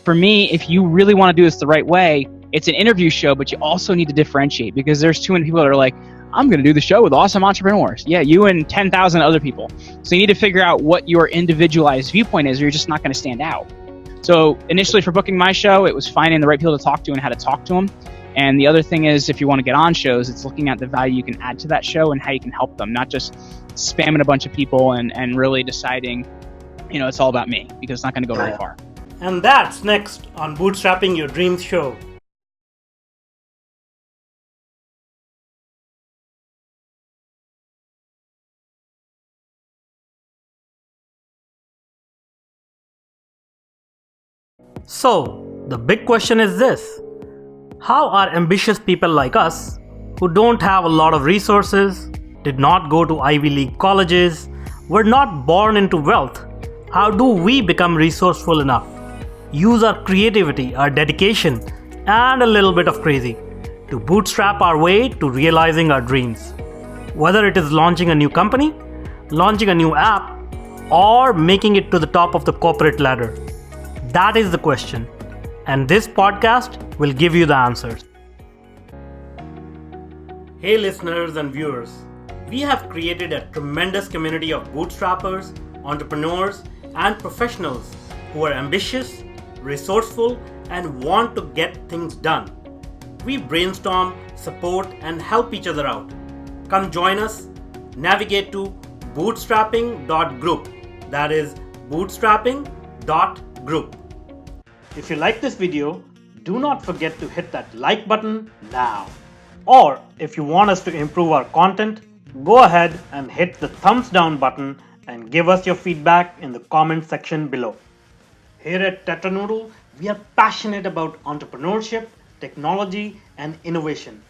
for me, if you really want to do this the right way, it's an interview show, but you also need to differentiate, because there's too many people that are like, I'm going to do the show with awesome entrepreneurs. Yeah, you and 10,000 other people. So you need to figure out what your individualized viewpoint is, or you're just not going to stand out. So initially for booking my show, it was finding the right people to talk to and how to talk to them. And the other thing is, if you want to get on shows, it's looking at the value you can add to that show and how you can help them, not just spamming a bunch of people and really deciding, it's all about me, because it's not going to go very far. And that's next on Bootstrapping Your Dreams Show. So, the big question is this: how are ambitious people like us, who don't have a lot of resources, did not go to Ivy League colleges, were not born into wealth, how do we become resourceful enough, use our creativity, our dedication, and a little bit of crazy to bootstrap our way to realizing our dreams? Whether it is launching a new company, launching a new app, or making it to the top of the corporate ladder. That is the question, and this podcast will give you the answers. Hey listeners and viewers, we have created a tremendous community of bootstrappers, entrepreneurs, and professionals who are ambitious, resourceful, and want to get things done. We brainstorm, support, and help each other out. Come join us. Navigate to bootstrapping.group. That is bootstrapping.group. If you like this video, do not forget to hit that like button now. Or if you want us to improve our content, go ahead and hit the thumbs down button and give us your feedback in the comment section below. Here at Tetranoodle, we are passionate about entrepreneurship, technology, and innovation.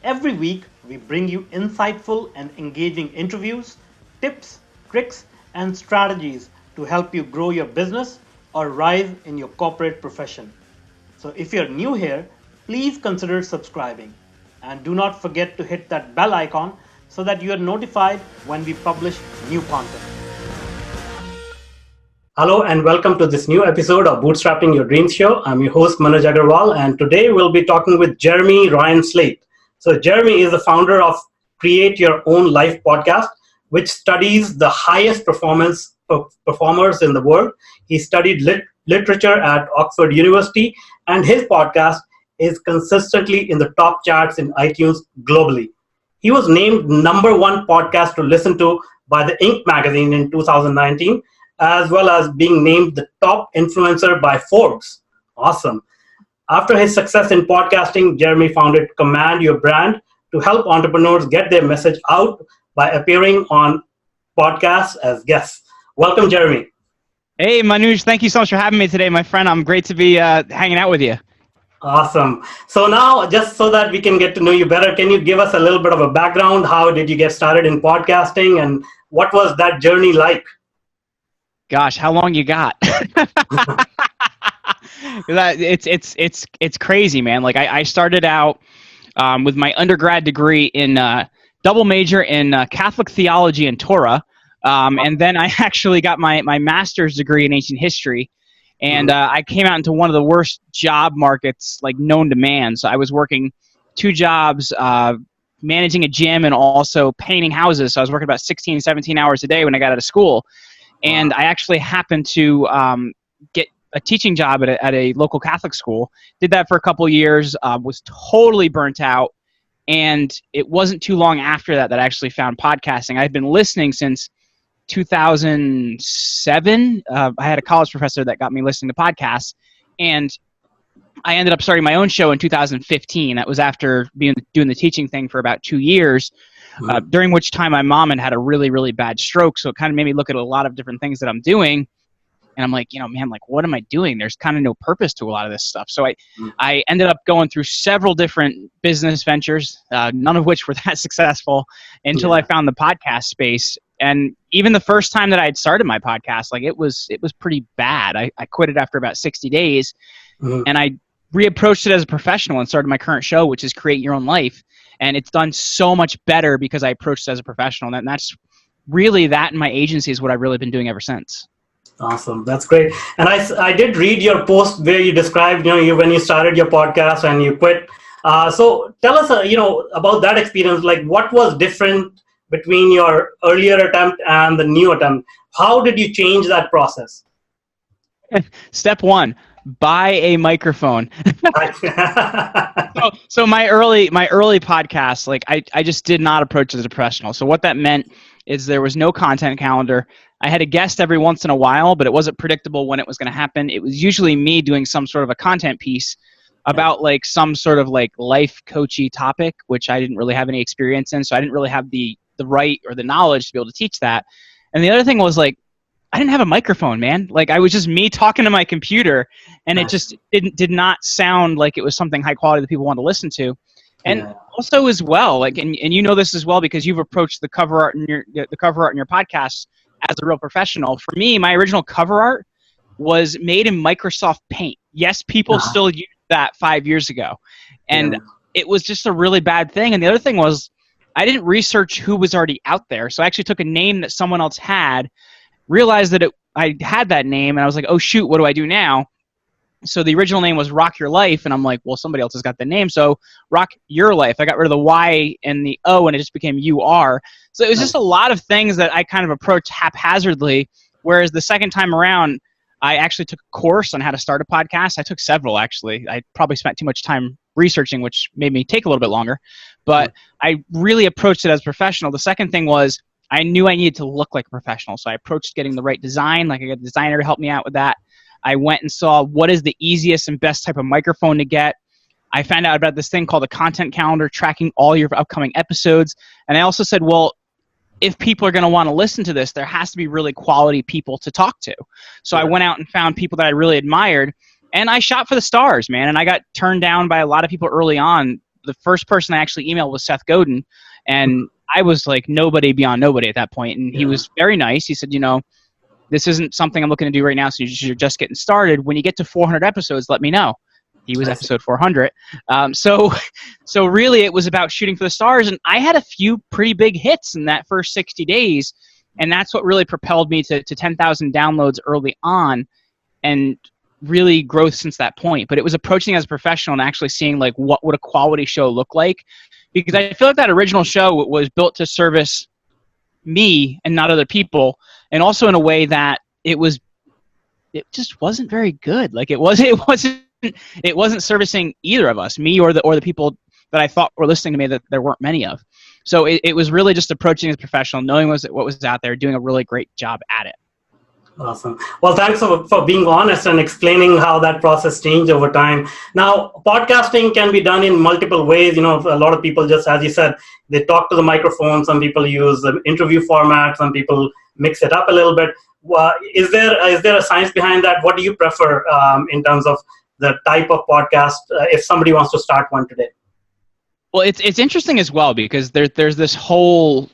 Every week, we bring you insightful and engaging interviews, tips, tricks, and strategies to help you grow your business or rise in your corporate profession. So if you're new here, please consider subscribing. And do not forget to hit that bell icon so that you are notified when we publish new content. Hello and welcome to this new episode of Bootstrapping Your Dreams Show. I'm your host Manuj Aggarwal, and today we'll be talking with Jeremy Ryan Slate. So Jeremy is the founder of Create Your Own Life podcast, which studies the highest performers in the world. He studied literature at Oxford University, and his podcast is consistently in the top charts in iTunes globally. He was named #1 podcast to listen to by the Inc. magazine in 2019, as well as being named the top influencer by Forbes. Awesome. After his success in podcasting, Jeremy founded Command Your Brand to help entrepreneurs get their message out by appearing on podcasts as guests. Welcome, Jeremy. Hey, Manuj, thank you so much for having me today, my friend. I'm great to be hanging out with you. Awesome. So now, just so that we can get to know you better, can you give us a little bit of a background? How did you get started in podcasting, and what was that journey like? Gosh, how long you got? It's crazy, man. Like I started out with my undergrad degree in double major in Catholic theology and Torah. And then I actually got my master's degree in ancient history, and I came out into one of the worst job markets like known to man. So I was working 2 jobs, managing a gym and also painting houses. So I was working about 16, 17 hours a day when I got out of school. And I actually happened to get a teaching job at a local Catholic school. Did that for a couple of years, was totally burnt out. And it wasn't too long after that I actually found podcasting. I've been listening since 2007. I had a college professor that got me listening to podcasts, and I ended up starting my own show in 2015. That was after doing the teaching thing for about 2 years, during which time my mom had a really, really bad stroke. So it kind of made me look at a lot of different things that I'm doing. And I'm like, man, like, what am I doing? There's kind of no purpose to a lot of this stuff. So I ended up going through several different business ventures, none of which were that successful until I found the podcast space. And even the first time that I had started my podcast, like it was pretty bad. I quit it after about 60 days, and I reapproached it as a professional and started my current show, which is Create Your Own Life. And it's done so much better because I approached it as a professional. And that's really, that and my agency is what I've really been doing ever since. Awesome. That's great. And I did read your post where you described, when you started your podcast and you quit. So tell us, about that experience. Like, what was different between your earlier attempt and the new attempt? How did you change that process? Step one, buy a microphone. So my early podcast, like I just did not approach it as a professional. So what that meant is there was no content calendar. I had a guest every once in a while, but it wasn't predictable when it was going to happen. It was usually me doing some sort of a content piece about like some sort of like life coachy topic, which I didn't really have any experience in. So I didn't really have the right or the knowledge to be able to teach that. And the other thing was like, I didn't have a microphone, man. Like I was just me talking to my computer, and it just did not sound like it was something high quality that people wanted to listen to. And also as well, like, and you know this as well because you've approached the cover art in your podcast as a real professional. For me, my original cover art was made in Microsoft Paint. Yes, people still use that 5 years ago, and it was just a really bad thing. And the other thing was, I didn't research who was already out there, so I actually took a name that someone else had, realized that I had that name, and I was like, oh shoot, what do I do now? So the original name was Rock Your Life, and I'm like, well, somebody else has got the name, so Rock Your Life. I got rid of the Y and the O, and it just became UR. So it was just a lot of things that I kind of approached haphazardly, whereas the second time around, I actually took a course on how to start a podcast. I took several, actually. I probably spent too much time researching, which made me take a little bit longer. But I really approached it as a professional. The second thing was I knew I needed to look like a professional, so I approached getting the right design. Like I got a designer to help me out with that. I went and saw what is the easiest and best type of microphone to get. I found out about this thing called a content calendar, tracking all your upcoming episodes. And I also said, well, if people are going to want to listen to this, there has to be really quality people to talk to. So I went out and found people that I really admired, and I shot for the stars, man. And I got turned down by a lot of people early on. The first person I actually emailed was Seth Godin, and I was like nobody beyond nobody at that point. And he was very nice. He said, this isn't something I'm looking to do right now, so you're just getting started. When you get to 400 episodes, let me know. He was episode 400. So really it was about shooting for the stars, and I had a few pretty big hits in that first 60 days, and that's what really propelled me to 10,000 downloads early on, and really growth since that point. But it was approaching as a professional and actually seeing like what would a quality show look like, because I feel like that original show was built to service me and not other people, and also in a way that it just wasn't very good. Like it wasn't servicing either of us, me or the people that I thought were listening to me, that there weren't many of. So it was really just approaching as a professional, knowing what was out there, doing a really great job at it. Awesome. Well, thanks for being honest and explaining how that process changed over time. Now, podcasting can be done in multiple ways. A lot of people just, as you said, they talk to the microphone. Some people use the interview format. Some people mix it up a little bit. Is there a science behind that? What do you prefer in terms of the type of podcast if somebody wants to start one today? Well, it's interesting as well because there's this whole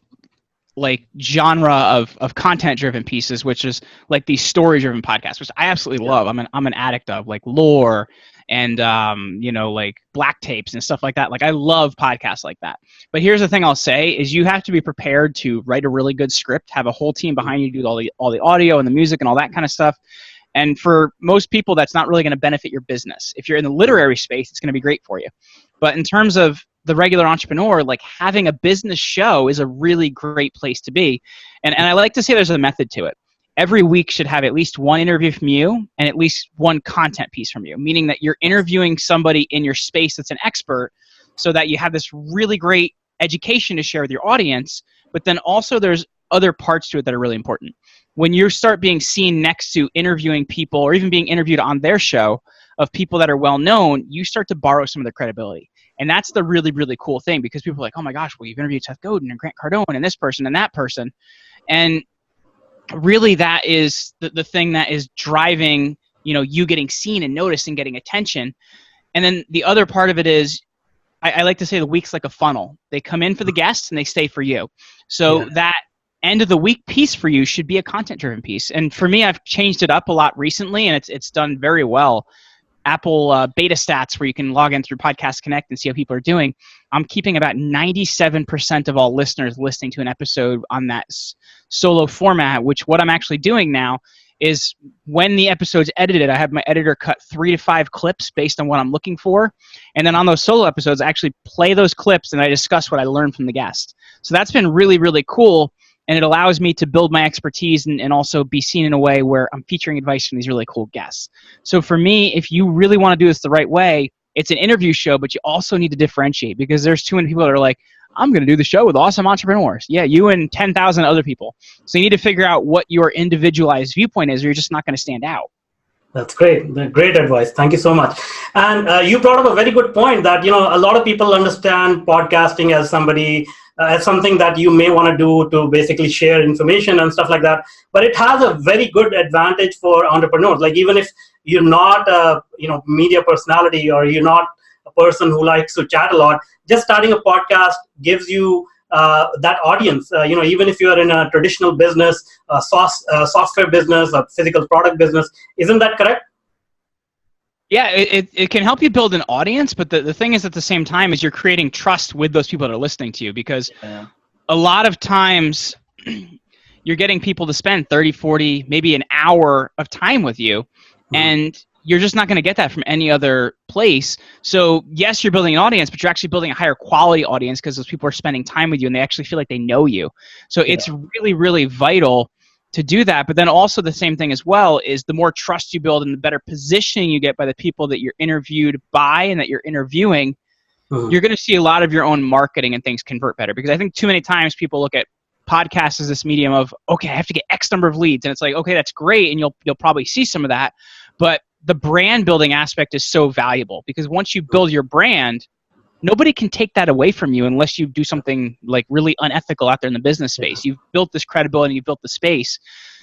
like genre of content driven pieces, which is like these story driven podcasts, which I absolutely love. I'm an addict of, like lore and like black tapes and stuff like that. Like I love podcasts like that. But here's the thing I'll say is you have to be prepared to write a really good script, have a whole team behind you, do all the audio and the music and all that kind of stuff. And for most people, that's not really going to benefit your business. If you're in the literary space, it's going to be great for you. But in terms of the regular entrepreneur, like having a business show is a really great place to be. And I like to say there's a method to it. Every week should have at least one interview from you and at least one content piece from you, meaning that you're interviewing somebody in your space that's an expert so that you have this really great education to share with your audience. But then also there's other parts to it that are really important. When you start being seen next to interviewing people or even being interviewed on their show of people that are well known, you start to borrow some of their credibility. And that's the really, really cool thing, because people are like, oh my gosh, well, you've interviewed Seth Godin and Grant Cardone and this person and that person. And really that is the thing that is driving, you getting seen and noticed and getting attention. And then the other part of it is, I like to say the week's like a funnel. They come in for the guests and they stay for you. So that end of the week piece for you should be a content driven piece. And for me, I've changed it up a lot recently, and it's done very well. Apple beta stats where you can log in through Podcast Connect and see how people are doing. I'm keeping about 97% of all listeners listening to an episode on that solo format, which what I'm actually doing now is when the episode's edited, I have my editor cut 3 to 5 clips based on what I'm looking for. And then on those solo episodes, I actually play those clips and I discuss what I learned from the guest. So that's been really, really cool. And it allows me to build my expertise and also be seen in a way where I'm featuring advice from these really cool guests. So for me, if you really want to do this the right way, it's an interview show, but you also need to differentiate, because there's too many people that are like, I'm going to do the show with awesome entrepreneurs. Yeah, you and 10,000 other people. So you need to figure out what your individualized viewpoint is, or you're just not going to stand out. That's great. Great advice. Thank you so much. And you brought up a very good point that, a lot of people understand podcasting as as something that you may want to do to basically share information and stuff like that. But it has a very good advantage for entrepreneurs. Like, even if you're not a media personality, or you're not a person who likes to chat a lot, just starting a podcast gives you that audience. Even if you are in a traditional business, a software business, a physical product business, isn't that correct? Yeah, it can help you build an audience, but the thing is, at the same time, is you're creating trust with those people that are listening to you, because a lot of times you're getting people to spend 30, 40, maybe an hour of time with you, and you're just not going to get that from any other place. So yes, you're building an audience, but you're actually building a higher quality audience, because those people are spending time with you and they actually feel like they know you. So it's really, really vital to do that. But then also the same thing as well is, the more trust you build and the better positioning you get by the people that you're interviewed by and that you're interviewing, you're going to see a lot of your own marketing and things convert better. Because I think too many times people look at podcasts as this medium of, okay, I have to get X number of leads. And it's like, okay, that's great. And you'll probably see some of that. But the brand building aspect is so valuable, because once you build your brand, nobody can take that away from you unless you do something like really unethical out there in the business space. You've built this credibility, you've built the space.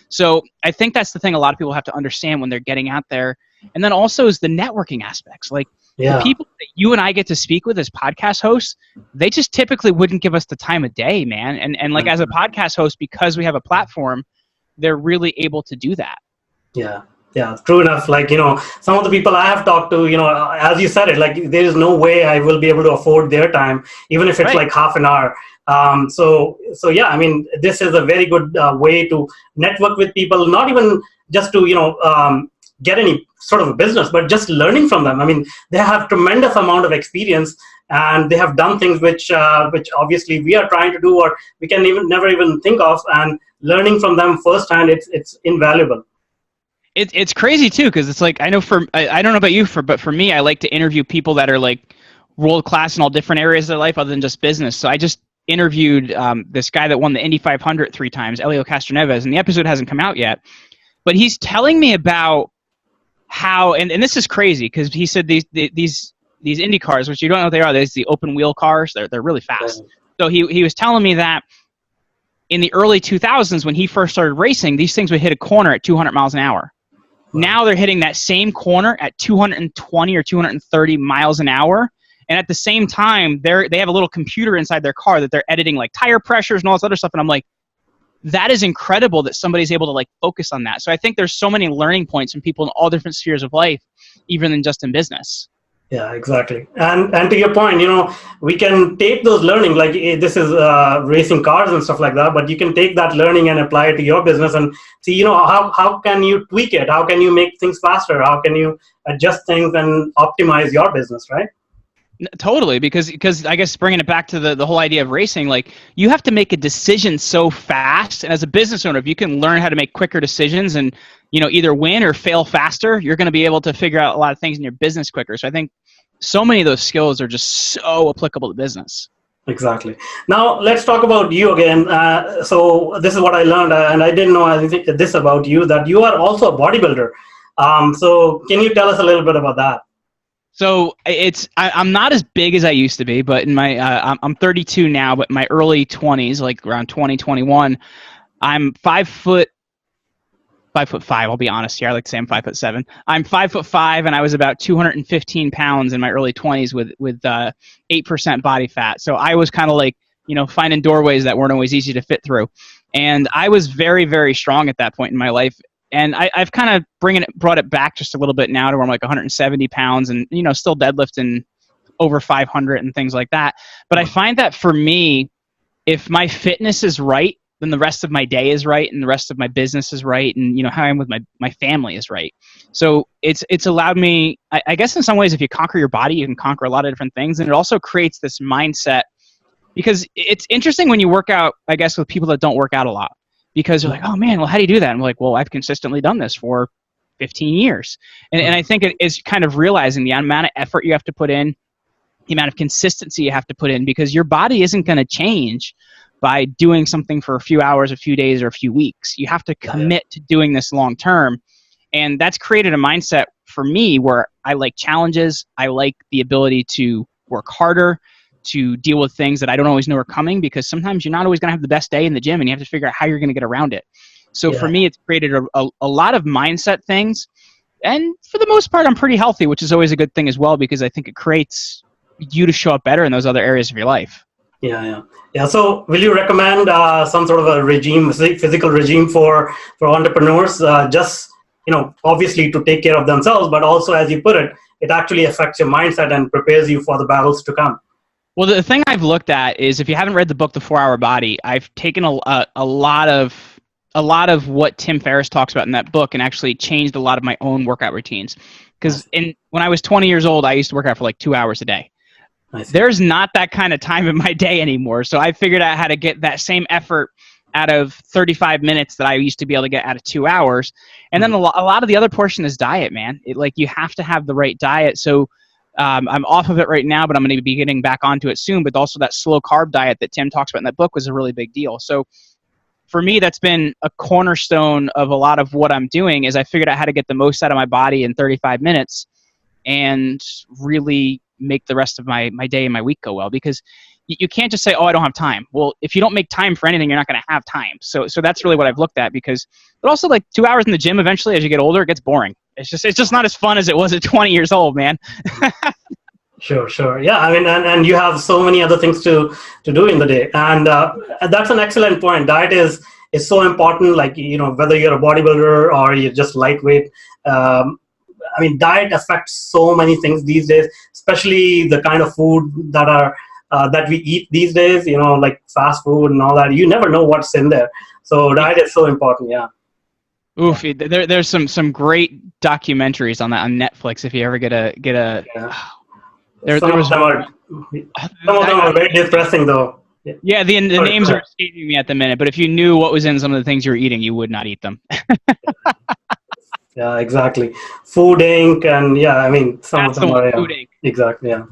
So I think that's the thing a lot of people have to understand when they're getting out there. And then also is the networking aspects. Like, the people that you and I get to speak with as podcast hosts, they just typically wouldn't give us the time of day, man. And like, as a podcast host, because we have a platform, they're really able to do that. Yeah, true enough. Like, some of the people I have talked to, as you said it, like, there is no way I will be able to afford their time, even if it's like half an hour. So yeah, I mean, this is a very good way to network with people, not even just to, get any sort of a business, but just learning from them. I mean, they have tremendous amount of experience, and they have done things which obviously we are trying to do, or we can never even think of, and learning from them firsthand, it's invaluable. It's crazy too, because it's like, I know I don't know about you, but for me, I like to interview people that are like world class in all different areas of their life other than just business. So I just interviewed this guy that won the Indy 500 3 times, Elio Castroneves, and the episode hasn't come out yet. But he's telling me about how, and this is crazy, because he said these Indy cars, which you don't know what they are, there's the open wheel cars, they're really fast. So he was telling me that in the early 2000s, when he first started racing, these things would hit a corner at 200 miles an hour. Now they're hitting that same corner at 220 or 230 miles an hour. And at the same time, they have a little computer inside their car that they're editing like tire pressures and all this other stuff. And I'm like, that is incredible that somebody's able to like focus on that. So I think there's so many learning points from people in all different spheres of life, even than just in business. Yeah, exactly. And to your point, we can take those learning, like this is racing cars and stuff like that, but you can take that learning and apply it to your business and see, how can you tweak it? How can you make things faster? How can you adjust things and optimize your business, right? Totally, because I guess bringing it back to the whole idea of racing, like, you have to make a decision so fast. And as a business owner, if you can learn how to make quicker decisions and, either win or fail faster, you're going to be able to figure out a lot of things in your business quicker. So I think so many of those skills are just so applicable to business. Exactly. Now let's talk about you again. So this is what I learned, and I didn't know anything this about you, that you are also a bodybuilder. So can you tell us a little bit about that? So I'm not as big as I used to be, but in my I'm 32 now, but in my early 20s, like around 2021, I'm 5'5". I'll be honest here. I like to say I'm 5'7". I'm 5'5", and I was about 215 pounds in my early 20s with 8% body fat. So I was kind of like, finding doorways that weren't always easy to fit through. And I was very, very strong at that point in my life. And I've kind of brought it back just a little bit now to where I'm like 170 pounds and, still deadlifting over 500 and things like that. But I find that for me, if my fitness is right, then the rest of my day is right, and the rest of my business is right, and how I am with my family is right. So it's allowed me, I guess in some ways, if you conquer your body, you can conquer a lot of different things, and it also creates this mindset. Because it's interesting when you work out, I guess, with people that don't work out a lot, because they're like, oh man, well, how do you do that? And I'm like, well, I've consistently done this for 15 years. And I think it is kind of realizing the amount of effort you have to put in, the amount of consistency you have to put in, because your body isn't going to change by doing something for a few hours, a few days, or a few weeks. You have to commit to doing this long term. And that's created a mindset for me where I like challenges. I like the ability to work harder, to deal with things that I don't always know are coming, because sometimes you're not always going to have the best day in the gym, and you have to figure out how you're going to get around it. So for me, it's created a lot of mindset things. And for the most part, I'm pretty healthy, which is always a good thing as well, because I think it creates you to show up better in those other areas of your life. Yeah. So will you recommend some sort of a regime, physical regime for entrepreneurs, just, obviously to take care of themselves, but also, as you put it, it actually affects your mindset and prepares you for the battles to come? Well, the thing I've looked at is, if you haven't read the book, The 4-Hour Body, I've taken a lot of what Tim Ferriss talks about in that book and actually changed a lot of my own workout routines. Because when I was 20 years old, I used to work out for like 2 hours a day. There's not that kind of time in my day anymore. So I figured out how to get that same effort out of 35 minutes that I used to be able to get out of 2 hours. And then a lot of the other portion is diet, man. You have to have the right diet. So I'm off of it right now, but I'm going to be getting back onto it soon. But also that slow carb diet that Tim talks about in that book was a really big deal. So for me, that's been a cornerstone of a lot of what I'm doing, is I figured out how to get the most out of my body in 35 minutes and really make the rest of my day and my week go well. Because you can't just say, oh, I don't have time. Well, if you don't make time for anything, you're not going to have time. So that's really what I've looked at. But also, like, 2 hours in the gym, eventually as you get older, it gets boring. It's just not as fun as it was at 20 years old, man. Sure. Yeah, I mean, and you have so many other things to do in the day. And that's an excellent point. Diet is so important, like, whether you're a bodybuilder or you're just lightweight. I mean, diet affects so many things these days, especially the kind of food that we eat these days, like fast food and all that. You never know what's in there. So diet is so important, yeah. Oof, there's some great documentaries on that on Netflix if you ever get a. Some of them are very depressing, though. Yeah, the names are escaping me at the minute, but if you knew what was in some of the things you were eating, you would not eat them. Yeah, exactly. Food Inc. and I mean, some of them are Food Inc. Exactly. Yeah.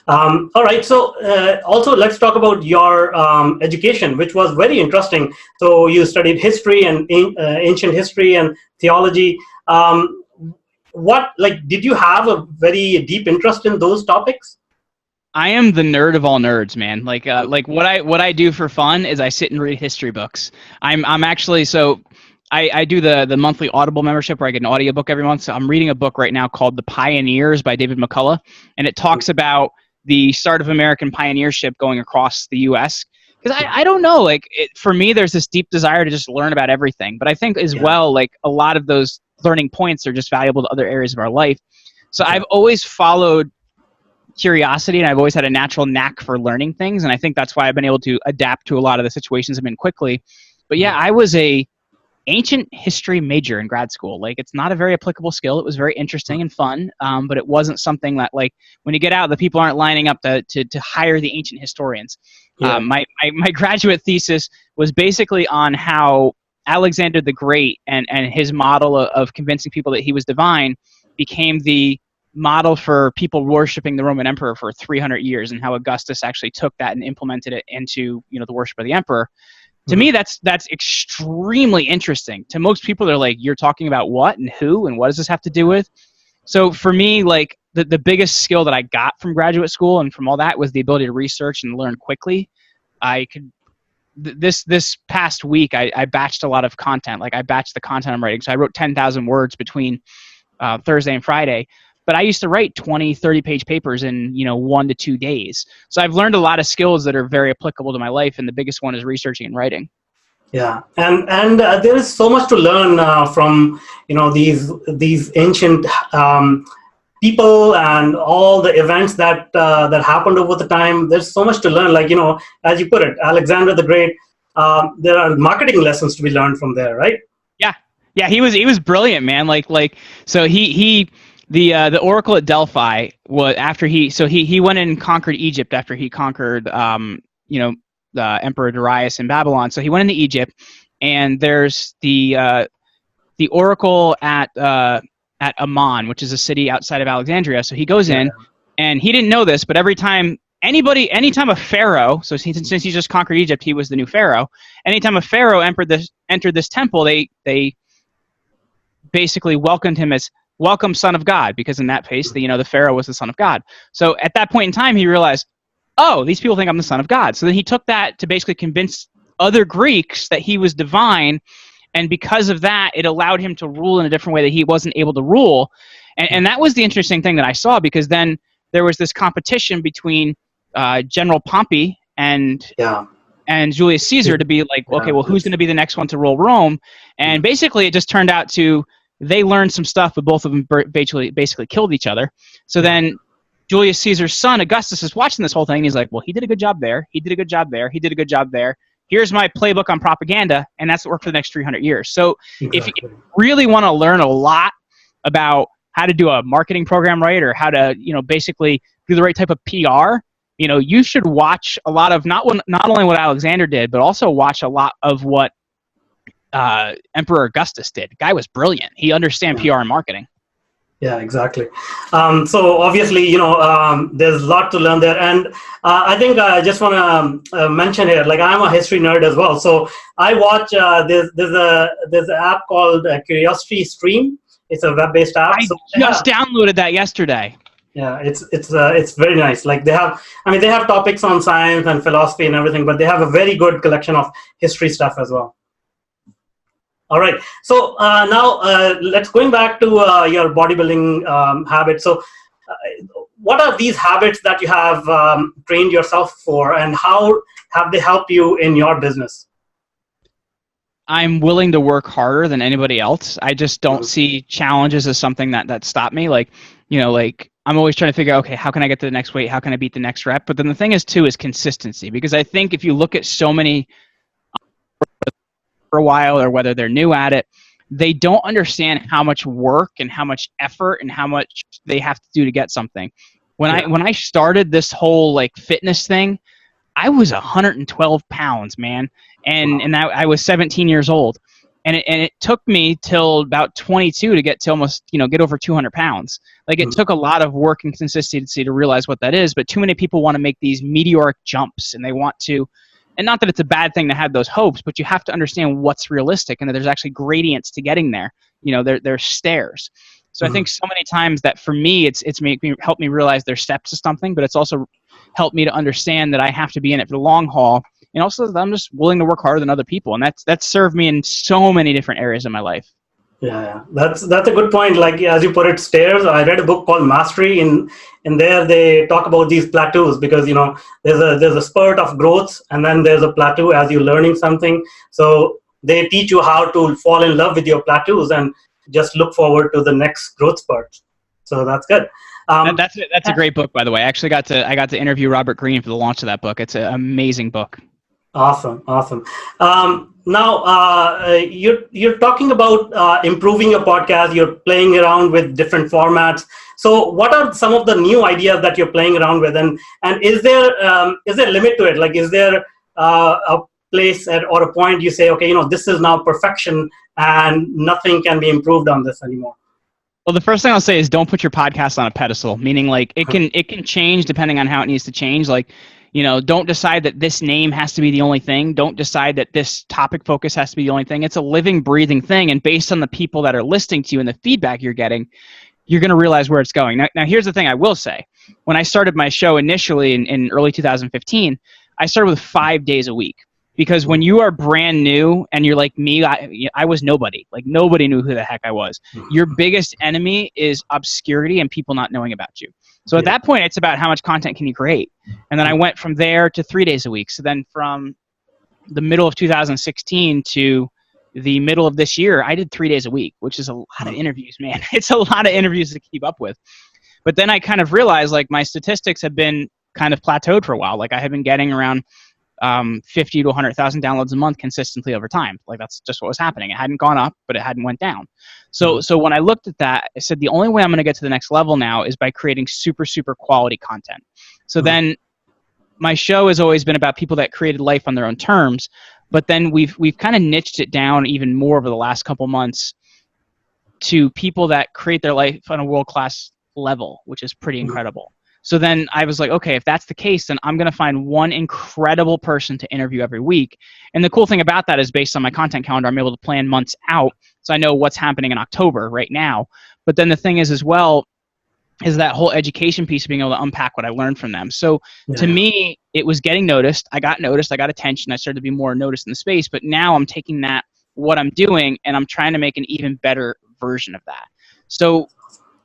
All right. So also let's talk about your education, which was very interesting. So you studied history and ancient history and theology. Did you have a very deep interest in those topics? I am the nerd of all nerds, man. Like what I do for fun is I sit and read history books. I'm actually I do the monthly Audible membership where I get an audiobook every month. So I'm reading a book right now called The Pioneers by David McCullough, and it talks about the start of American pioneership going across the U.S. Because I don't know, for me, there's this deep desire to just learn about everything. But I think as well, like, a lot of those learning points are just valuable to other areas of our life. So I've always followed curiosity, and I've always had a natural knack for learning things. And I think that's why I've been able to adapt to a lot of the situations I'm in quickly. But yeah, I was a ancient history major in grad school. Like, it's not a very applicable skill. It was very interesting and fun, but it wasn't something that, like, when you get out, the people aren't lining up to hire the ancient historians. Yeah. My graduate thesis was basically on how Alexander the Great and his model of convincing people that he was divine became the model for people worshiping the Roman emperor for 300 years, and how Augustus actually took that and implemented it into the worship of the emperor. To me, that's extremely interesting. To most people, they're like, you're talking about what and who and what does this have to do with? So for me, like, the biggest skill that I got from graduate school and from all that was the ability to research and learn quickly. This past week, I batched a lot of content. Like, I batched the content I'm writing. So I wrote 10,000 words between Thursday and Friday. But I used to write 20, 30-page papers in 1 to 2 days. So I've learned a lot of skills that are very applicable to my life, and the biggest one is researching and writing. Yeah, and there is so much to learn from these ancient people and all the events that happened over the time. There's so much to learn. Like, as you put it, Alexander the Great. there are marketing lessons to be learned from there, right? Yeah, he was brilliant, man. So the Oracle at Delphi was after he went in and conquered Egypt after he conquered the Emperor Darius in Babylon. So he went into Egypt, and there's the Oracle at Amman, which is a city outside of Alexandria. So he goes in, and he didn't know this, but anytime a pharaoh, so since he just conquered Egypt, he was the new pharaoh. Anytime a pharaoh entered this temple, they basically welcomed him as welcome son of God, because in that case, the pharaoh was the son of God. So at that point in time, he realized, oh, these people think I'm the son of God. So then he took that to basically convince other Greeks that he was divine, and because of that, it allowed him to rule in a different way that he wasn't able to rule. And that was the interesting thing that I saw, because then there was this competition between General Pompey and Julius Caesar to be like, okay, well, who's going to be the next one to rule Rome? And basically, it just turned out to they learned some stuff, but both of them basically killed each other. So then Julius Caesar's son, Augustus, is watching this whole thing. And he's like, well, he did a good job there. He did a good job there. He did a good job there. Here's my playbook on propaganda, and that's what worked for the next 300 years. So if you really want to learn a lot about how to do a marketing program right, or how to, basically do the right type of PR, you should watch a lot of not only what Alexander did, but also watch a lot of what Emperor Augustus did. The guy was brilliant. He understands PR and marketing. Yeah, exactly. So obviously, there's a lot to learn there. And I think I just want to mention here, like, I'm a history nerd as well. So I watch, there's an app called Curiosity Stream. It's a web-based app. I just downloaded that yesterday. Yeah, it's very nice. Like they have topics on science and philosophy and everything, but they have a very good collection of history stuff as well. All right. So now let's going back to your bodybuilding habits. So what are these habits that you have trained yourself for, and how have they helped you in your business? I'm willing to work harder than anybody else. I just don't see challenges as something that stop me. Like I'm always trying to figure out, okay, how can I get to the next weight? How can I beat the next rep? But then the thing is consistency, because I think if you look at so many for a while, or whether they're new at it, they don't understand how much work and how much effort and how much they have to do to get something. When I started this whole fitness thing, I was 112 pounds, man. And I was 17 years old. And it took me till about 22 to get to almost, get over 200 pounds. It took a lot of work and consistency to realize what that is. But too many people want to make these meteoric jumps, and they want to, and not that it's a bad thing to have those hopes, but you have to understand what's realistic, and that there's actually gradients to getting there. There's stairs. So I think so many times that for me, it's helped me realize there's steps to something, but it's also helped me to understand that I have to be in it for the long haul. And also that I'm just willing to work harder than other people. And that's served me in so many different areas of my life. Yeah, that's a good point. Like, as you put it, stairs. I read a book called Mastery. In there, they talk about these plateaus, because there's a spurt of growth, and then there's a plateau as you're learning something. So they teach you how to fall in love with your plateaus and just look forward to the next growth spurt. So that's good. That's a great book, by the way. I actually got to interview Robert Greene for the launch of that book. It's an amazing book. Awesome. Now you're talking about improving your podcast. You're playing around with different formats. So what are some of the new ideas that you're playing around with, and is there a limit to it? Like, is there a place or a point you say, okay, this is now perfection and nothing can be improved on this anymore? Well, the first thing I'll say is don't put your podcast on a pedestal, meaning it can change depending on how it needs to change. Don't decide that this name has to be the only thing. Don't decide that this topic focus has to be the only thing. It's a living, breathing thing. And based on the people that are listening to you and the feedback you're getting, you're going to realize where it's going. Now, here's the thing I will say. When I started my show initially in early 2015, I started with 5 days a week. Because when you are brand new and you're like me, I was nobody. Nobody knew who the heck I was. Your biggest enemy is obscurity and people not knowing about you. So at that point, it's about how much content can you create. And then I went from there to 3 days a week. So then from the middle of 2016 to the middle of this year, I did 3 days a week, which is a lot of interviews, man. It's a lot of interviews to keep up with. But then I kind of realized my statistics have been kind of plateaued for a while. I had been getting around 50 to 100,000 downloads a month consistently over time. Like that's just what was happening. It hadn't gone up, but it hadn't went down. So when I looked at that, I said the only way I'm going to get to the next level now is by creating super, super quality content. So then my show has always been about people that created life on their own terms, but then we've kind of niched it down even more over the last couple months to people that create their life on a world-class level, which is pretty incredible. So then I was like, okay, if that's the case, then I'm going to find one incredible person to interview every week. And the cool thing about that is based on my content calendar, I'm able to plan months out. So I know what's happening in October right now. But then the thing is as well, is that whole education piece of being able to unpack what I learned from them. So to me, it was getting noticed. I got noticed. I got attention. I started to be more noticed in the space. But now I'm taking that, what I'm doing, and I'm trying to make an even better version of that. So,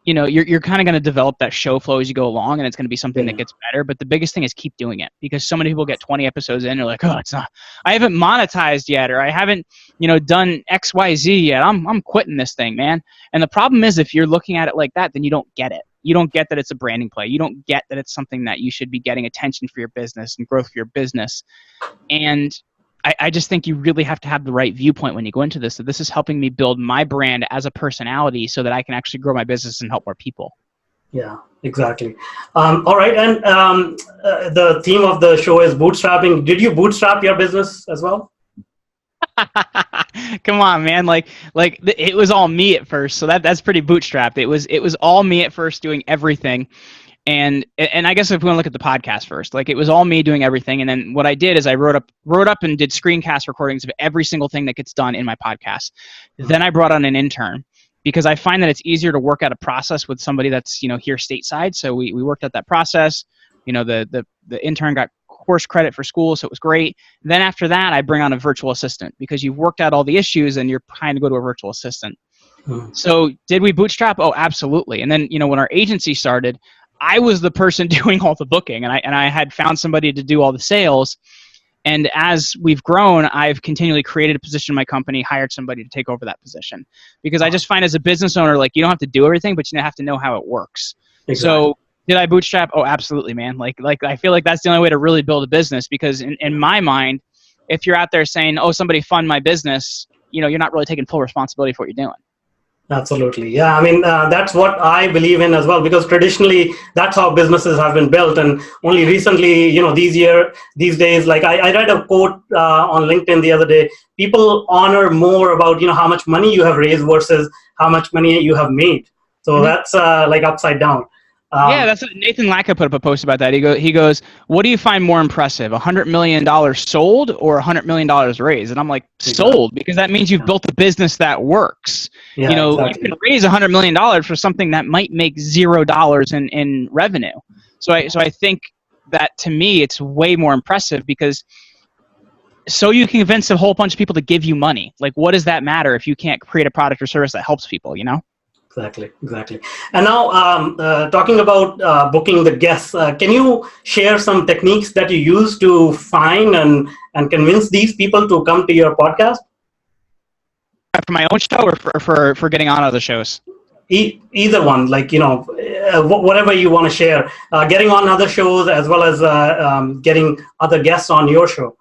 you know, you're kind of going to develop that show flow as you go along, and it's going to be something that gets better. But the biggest thing is keep doing it, because so many people get 20 episodes in, and they're like, oh, it's not, I haven't monetized yet, or I haven't, you know, done X, Y, Z yet. I'm quitting this thing, man. And the problem is, if you're looking at it like that, then you don't get it. You don't get that it's a branding play. You don't get that it's something that you should be getting attention for your business and growth for your business. And I just think you really have to have the right viewpoint when you go into this. So this is helping me build my brand as a personality so that I can actually grow my business and help more people. Yeah, exactly. All right. And the theme of the show is bootstrapping. Did you bootstrap your business as well? Come on, man. Like it was all me at first. So that's pretty bootstrapped. It was all me at first doing everything. And I guess if we want to look at the podcast first, like it was all me doing everything. And then what I did is I wrote up and did screencast recordings of every single thing that gets done in my podcast. Then I brought on an intern, because I find that it's easier to work out a process with somebody that's, you know, here stateside. So we worked out that process. You know, the intern got course credit for school, so it was great. Then after that, I bring on a virtual assistant, because you've worked out all the issues and you're trying to go to a virtual assistant. So did we bootstrap? Oh, absolutely. And then, you know, when our agency started, I was the person doing all the booking, and I had found somebody to do all the sales. And as we've grown, I've continually created a position in my company, hired somebody to take over that position, because I just find as a business owner, like, you don't have to do everything, but you have to know how it works. Exactly. So did I bootstrap? Oh, absolutely, man. Like I feel like that's the only way to really build a business, because in my mind, if you're out there saying, oh, somebody fund my business, you know, you're not really taking full responsibility for what you're doing. Absolutely. Yeah. I mean, that's what I believe in as well, because traditionally that's how businesses have been built. And only recently, you know, these days, like I read a quote on LinkedIn the other day, people honor more about, you know, how much money you have raised versus how much money you have made. So that's like upside down. Yeah, that's what Nathan Lacka put up a post about that. He goes, what do you find more impressive, $100 million sold or $100 million raised? And I'm like, sold, because that means you've built a business that works. Yeah, you know, exactly. You can raise $100 million for something that might make $0 in revenue. So I think that, to me, it's way more impressive, because so you can convince a whole bunch of people to give you money. Like, what does that matter if you can't create a product or service that helps people, you know? Exactly. And now, talking about booking the guests, can you share some techniques that you use to find and convince these people to come to your podcast? For my own show, or for getting on other shows? Either one, like, you know, whatever you want to share. Getting on other shows, as well as getting other guests on your show.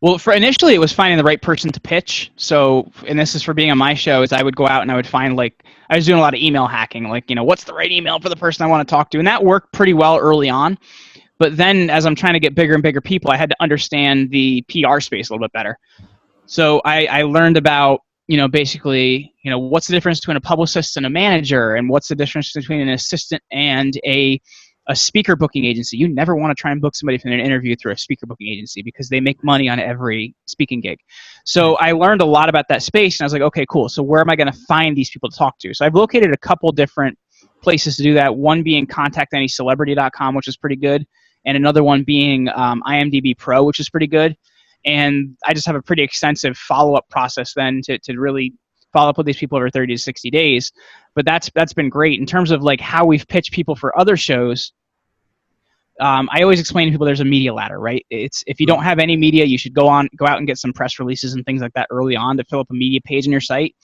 Well, for initially, it was finding the right person to pitch. So, and this is for being on my show, is I would go out and I would find, like, I was doing a lot of email hacking, like, you know, what's the right email for the person I want to talk to? And that worked pretty well early on. But then as I'm trying to get bigger and bigger people, I had to understand the PR space a little bit better. So I learned about, you know, basically, you know, what's the difference between a publicist and a manager, and what's the difference between an assistant and a speaker booking agency. You never want to try and book somebody for an interview through a speaker booking agency, because they make money on every speaking gig. So I learned a lot about that space, and I was like, okay, cool. So where am I going to find these people to talk to? So I've located a couple different places to do that. One being contactanycelebrity.com, which is pretty good. And another one being IMDb Pro, which is pretty good. And I just have a pretty extensive follow-up process then to really follow up with these people over 30 to 60 days. But that's been great. In terms of like how we've pitched people for other shows, I always explain to people there's a media ladder, right? It's, if you don't have any media, you should go out and get some press releases and things like that early on to fill up a media page on your site.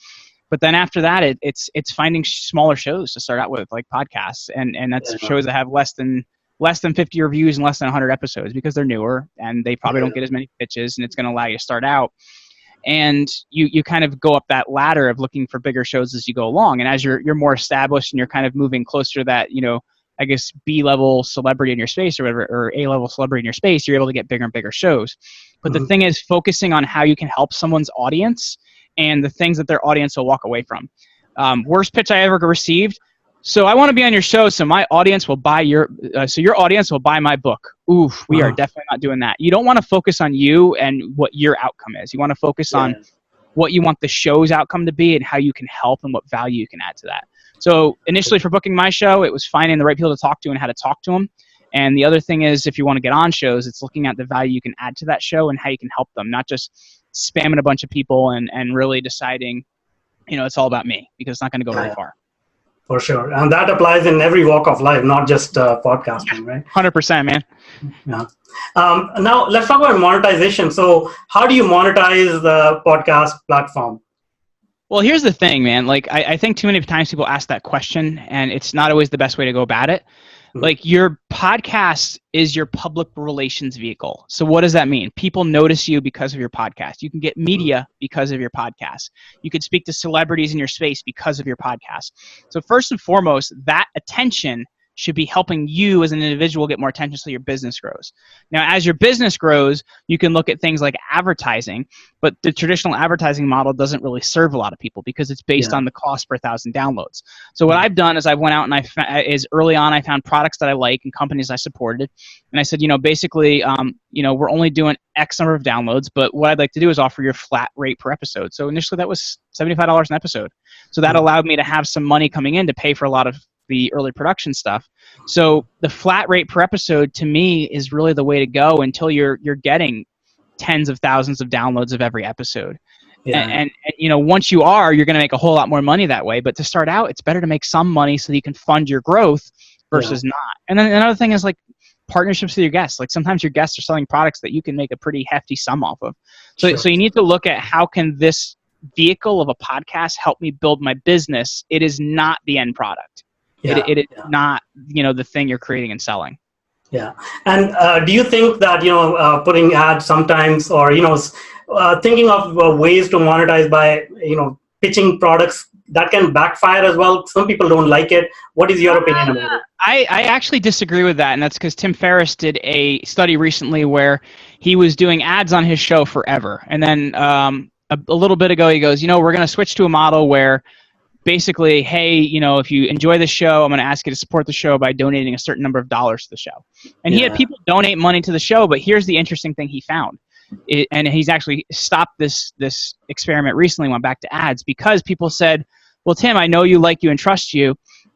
But then after that, it's finding smaller shows to start out with, like podcasts, and that's shows that have less than less than 50 reviews and less than 100 episodes because they're newer and they probably don't get as many pitches, and it's going to allow you to start out. And you kind of go up that ladder of looking for bigger shows as you go along. And as you're more established and you're kind of moving closer to that, I guess B-level celebrity in your space or whatever, or A-level celebrity in your space, you're able to get bigger and bigger shows. But the thing is focusing on how you can help someone's audience and the things that their audience will walk away from. Worst pitch I ever received. So I want to be on your show, so my audience will buy your audience will buy my book. Oof, we are definitely not doing that. You don't want to focus on you and what your outcome is. You want to focus on what you want the show's outcome to be and how you can help and what value you can add to that. So initially for booking my show, it was finding the right people to talk to and how to talk to them. And the other thing is, if you want to get on shows, it's looking at the value you can add to that show and how you can help them, not just spamming a bunch of people and really deciding, it's all about me, because it's not going to go very far. For sure. And that applies in every walk of life, not just podcasting, right? 100%, man. Yeah. Now, let's talk about monetization. So how do you monetize the podcast platform? Well, here's the thing, man. Like, I think too many times people ask that question, and it's not always the best way to go about it. Like, your podcast is your public relations vehicle. So what does that mean? People notice you because of your podcast. You can get media because of your podcast. You can speak to celebrities in your space because of your podcast. So first and foremost, that attention should be helping you as an individual get more attention so your business grows. Now, as your business grows, you can look at things like advertising, but the traditional advertising model doesn't really serve a lot of people because it's based on the cost per 1,000 downloads. So what I've done is I went out and early on I found products that I like and companies I supported. And I said, basically, we're only doing X number of downloads, but what I'd like to do is offer you a flat rate per episode. So initially that was $75 an episode. So that allowed me to have some money coming in to pay for a lot of the early production stuff. So the flat rate per episode to me is really the way to go until you're getting tens of thousands of downloads of every episode. And once you're going to make a whole lot more money that way. But to start out, it's better to make some money so that you can fund your growth versus not. And then another thing is like partnerships with your guests. Like sometimes your guests are selling products that you can make a pretty hefty sum off of. So you need to look at how can this vehicle of a podcast help me build my business. It is not the end product. It is not, the thing you're creating and selling. Yeah. And do you think that, putting ads sometimes or, thinking of ways to monetize by, pitching products, that can backfire as well? Some people don't like it. What is your opinion about it? I actually disagree with that. And that's because Tim Ferriss did a study recently where he was doing ads on his show forever. And then a little bit ago, he goes, we're going to switch to a model where basically, hey, if you enjoy the show, I'm going to ask you to support the show by donating a certain number of dollars to the show. And he had people donate money to the show, but here's the interesting thing he found. And he's actually stopped this experiment recently, went back to ads, because people said, well, Tim, I know you, like you, and trust you.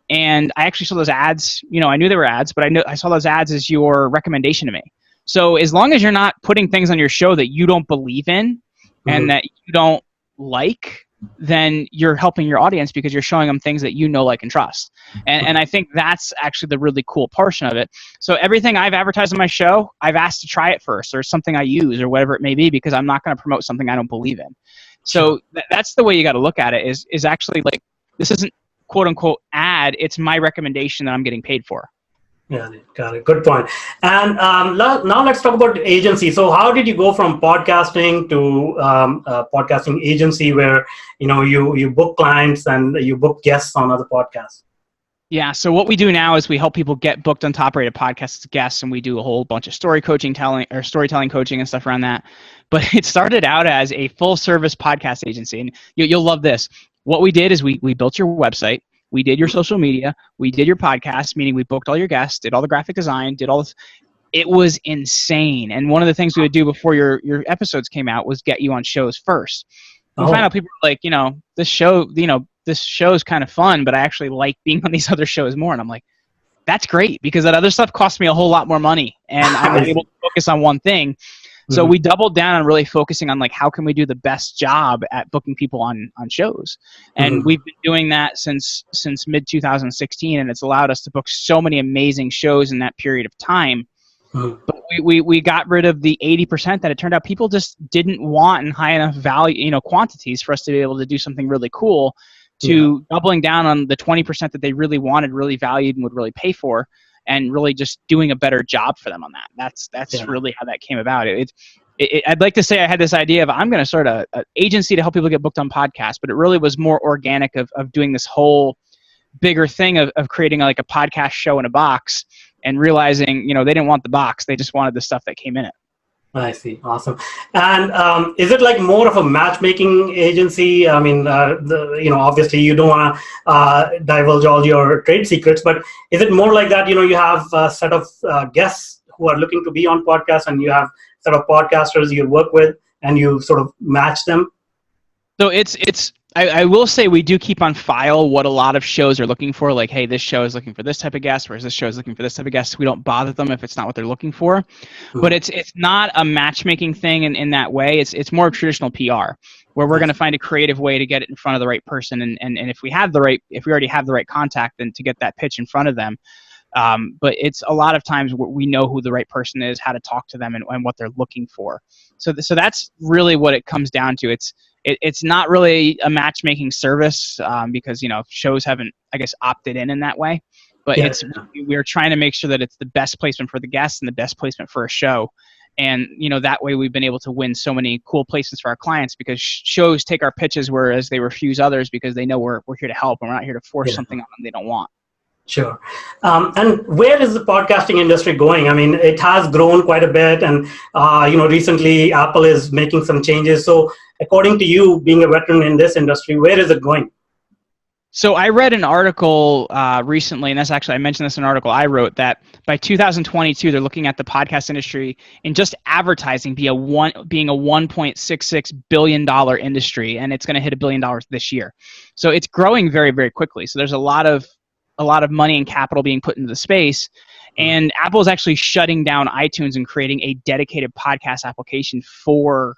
And I actually saw those ads, I knew they were ads, but I saw those ads as your recommendation to me. So as long as you're not putting things on your show that you don't believe in and that you don't like, then you're helping your audience because you're showing them things that like, and trust. And I think that's actually the really cool portion of it. So everything I've advertised on my show, I've asked to try it first, or something I use, or whatever it may be, because I'm not going to promote something I don't believe in. So that's the way you got to look at it, is actually like, this isn't quote unquote ad, it's my recommendation that I'm getting paid for. Yeah, got it. Good point. And now let's talk about agency. So how did you go from podcasting to a podcasting agency where, you book clients and you book guests on other podcasts? Yeah. So what we do now is we help people get booked on top-rated podcasts as guests, and we do a whole bunch of storytelling coaching and stuff around that. But it started out as a full-service podcast agency, and you'll love this. What we did is we built your website. We did your social media. We did your podcast, meaning we booked all your guests, did all the graphic design, did all this. It was insane. And one of the things we would do before your episodes came out was get you on shows first. We find out people were like, this show is kind of fun, but I actually like being on these other shows more. And I'm like, that's great, because that other stuff costs me a whole lot more money, and I'm able to focus on one thing. So we doubled down on really focusing on like, how can we do the best job at booking people on shows? And we've been doing that since mid 2016, and it's allowed us to book so many amazing shows in that period of time. But we got rid of the 80% that it turned out people just didn't want in high enough value, quantities for us to be able to do something really cool, to doubling down on the 20% that they really wanted, really valued, and would really pay for. and really just doing a better job for them on that. That's really how that came about. I'd like to say I had this idea of I'm going to start a agency to help people get booked on podcasts, but it really was more organic of doing this whole bigger thing of creating like a podcast show in a box and realizing, they didn't want the box. They just wanted the stuff that came in it. I see. Awesome. And is it like more of a matchmaking agency? I mean, obviously you don't want to divulge all your trade secrets, but is it more like that? You have a set of guests who are looking to be on podcasts, and you have a set of podcasters you work with, and you sort of match them? So I will say we do keep on file what a lot of shows are looking for. Like, hey, this show is looking for this type of guest, whereas this show is looking for this type of guest. We don't bother them if it's not what they're looking for. Mm-hmm. But it's not a matchmaking thing in that way. It's more traditional PR, where we're going to find a creative way to get it in front of the right person. And if we already have the right contact, then to get that pitch in front of them. But it's a lot of times we know who the right person is, how to talk to them, and what they're looking for. So that's really what it comes down to. It's not really a matchmaking service because shows haven't, I guess, opted in that way. But we're trying to make sure that it's the best placement for the guests and the best placement for a show. And that way we've been able to win so many cool placements for our clients, because shows take our pitches whereas they refuse others because they know we're here to help and we're not here to force something on them they don't want. Sure. And where is the podcasting industry going? I mean, it has grown quite a bit, and recently Apple is making some changes. So according to you, being a veteran in this industry, where is it going? So I read an article recently, and I mentioned this in an article I wrote, that by 2022, they're looking at the podcast industry in just advertising being a $1.66 billion industry, and it's going to hit $1 billion this year. So it's growing very, very quickly. So there's a lot of money and capital being put into the space, and Apple is actually shutting down iTunes and creating a dedicated podcast application for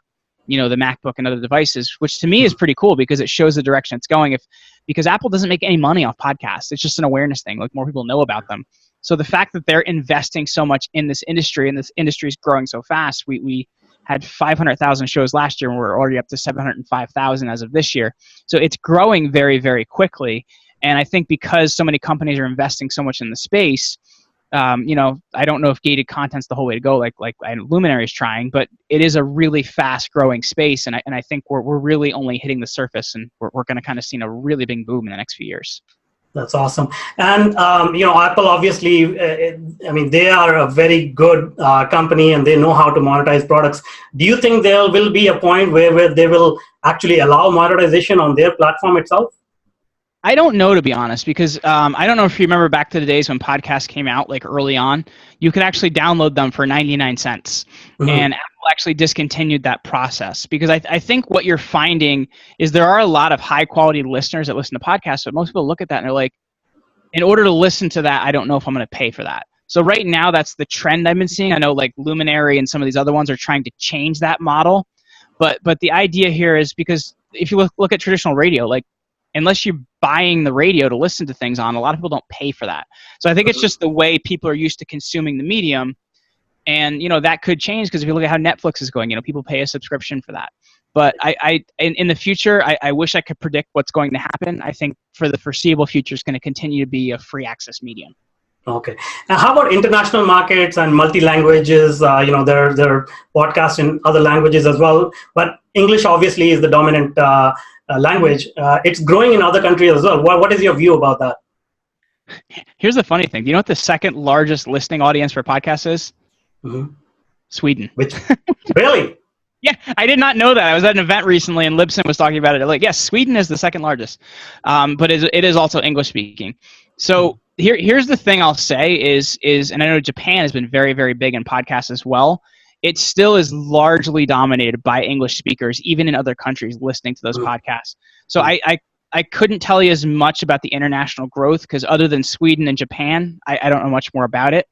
the MacBook and other devices, which to me is pretty cool because it shows the direction it's going. Because Apple doesn't make any money off podcasts, it's just an awareness thing. Like, more people know about them. So the fact that they're investing so much in this industry, and this industry is growing so fast, we had 500,000 shows last year, and we're already up to 705,000 as of this year. So it's growing very, very quickly. And I think because so many companies are investing so much in the space, I don't know if gated content's the whole way to go, like Luminary is trying, but it is a really fast growing space. And I think we're really only hitting the surface, and we're going to kind of see a really big boom in the next few years. That's awesome. And, Apple, obviously, they are a very good company, and they know how to monetize products. Do you think there will be a point where they will actually allow monetization on their platform itself? I don't know, to be honest, because I don't know if you remember back to the days when podcasts came out, like early on, you could actually download them for 99 cents. Mm-hmm. And Apple actually discontinued that process, because I think what you're finding is there are a lot of high quality listeners that listen to podcasts, but most people look at that and they're like, in order to listen to that, I don't know if I'm going to pay for that. So right now, that's the trend I've been seeing. I know like Luminary and some of these other ones are trying to change that model. But the idea here is, because if you look at traditional radio, like, unless you're buying the radio to listen to things on, a lot of people don't pay for that. So I think it's just the way people are used to consuming the medium. And, that could change, because if you look at how Netflix is going, people pay a subscription for that. But in the future, I wish I could predict what's going to happen. I think for the foreseeable future, it's going to continue to be a free access medium. Okay. And how about international markets and multi-languages? There are podcasts in other languages as well, but English obviously is the dominant language. It's growing in other countries as well. What is your view about that? Here's the funny thing. Do you know what the second largest listening audience for podcasts is? Mm-hmm. Sweden. Which? Really? Yeah, I did not know that. I was at an event recently, and Libsyn was talking about it. Like, yes, Sweden is the second largest, but it is also English speaking. So here's the thing I'll say is, and I know Japan has been very, very big in podcasts as well. It still is largely dominated by English speakers, even in other countries, listening to those podcasts. So I couldn't tell you as much about the international growth, because other than Sweden and Japan, I don't know much more about it.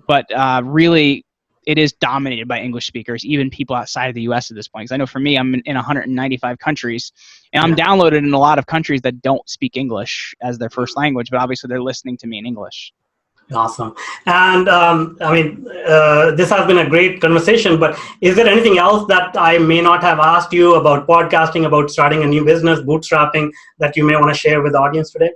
But really, it is dominated by English speakers, even people outside of the U.S. at this point. Because I know for me, I'm in 195 countries, and I'm downloaded in a lot of countries that don't speak English as their first language, but obviously they're listening to me in English. Awesome. And this has been a great conversation, but is there anything else that I may not have asked you about podcasting, about starting a new business, bootstrapping, that you may want to share with the audience today?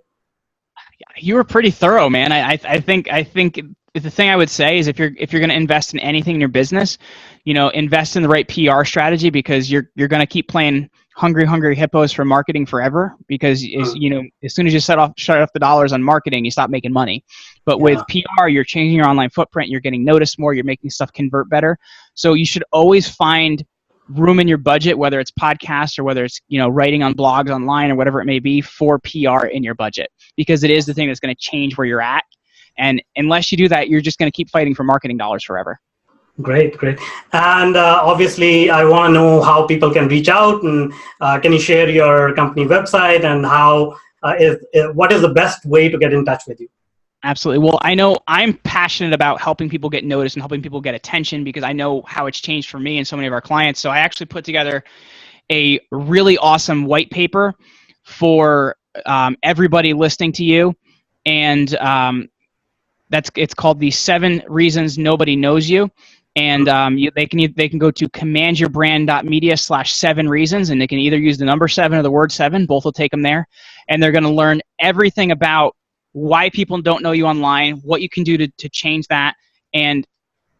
You were pretty thorough, man. I think the thing I would say is if you're going to invest in anything in your business, invest in the right PR strategy, because you're going to keep playing hungry hippos for marketing forever, because as soon as you shut off the dollars on marketing, you stop making money. But with PR, you're changing your online footprint, you're getting noticed more, you're making stuff convert better. So you should always find room in your budget, whether it's podcasts or whether it's writing on blogs online or whatever it may be, for PR in your budget, because it is the thing that's going to change where you're at. And unless you do that, you're just going to keep fighting for marketing dollars forever. Great. And obviously, I want to know how people can reach out. And can you share your company website and what is the best way to get in touch with you? Absolutely. Well, I know I'm passionate about helping people get noticed and helping people get attention, because I know how it's changed for me and so many of our clients. So I actually put together a really awesome white paper for everybody listening to you. And it's called the 7 Reasons Nobody Knows You. And they can go to commandyourbrand.media/7 reasons, and they can either use the number 7 or the word 7. Both will take them there. And they're going to learn everything about why people don't know you online, what you can do to change that, and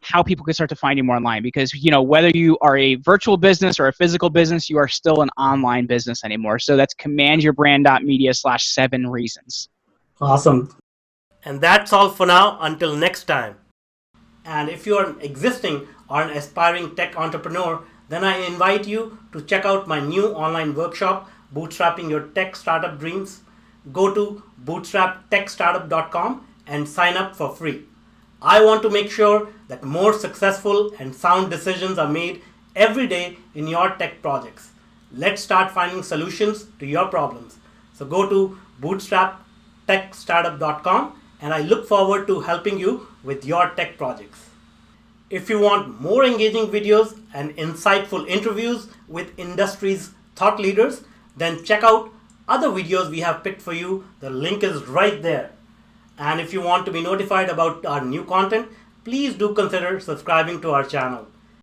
how people can start to find you more online. Because, whether you are a virtual business or a physical business, you are still an online business anymore. So that's commandyourbrand.media/7 reasons. Awesome. And that's all for now. Until next time. And if you're an existing or an aspiring tech entrepreneur, then I invite you to check out my new online workshop, Bootstrapping Your Tech Startup Dreams. Go to bootstraptechstartup.com and sign up for free. I want to make sure that more successful and sound decisions are made every day in your tech projects. Let's start finding solutions to your problems. So go to bootstraptechstartup.com, and I look forward to helping you with your tech projects. If you want more engaging videos and insightful interviews with industry's thought leaders, then check out other videos we have picked for you. The link is right there. And if you want to be notified about our new content, please do consider subscribing to our channel.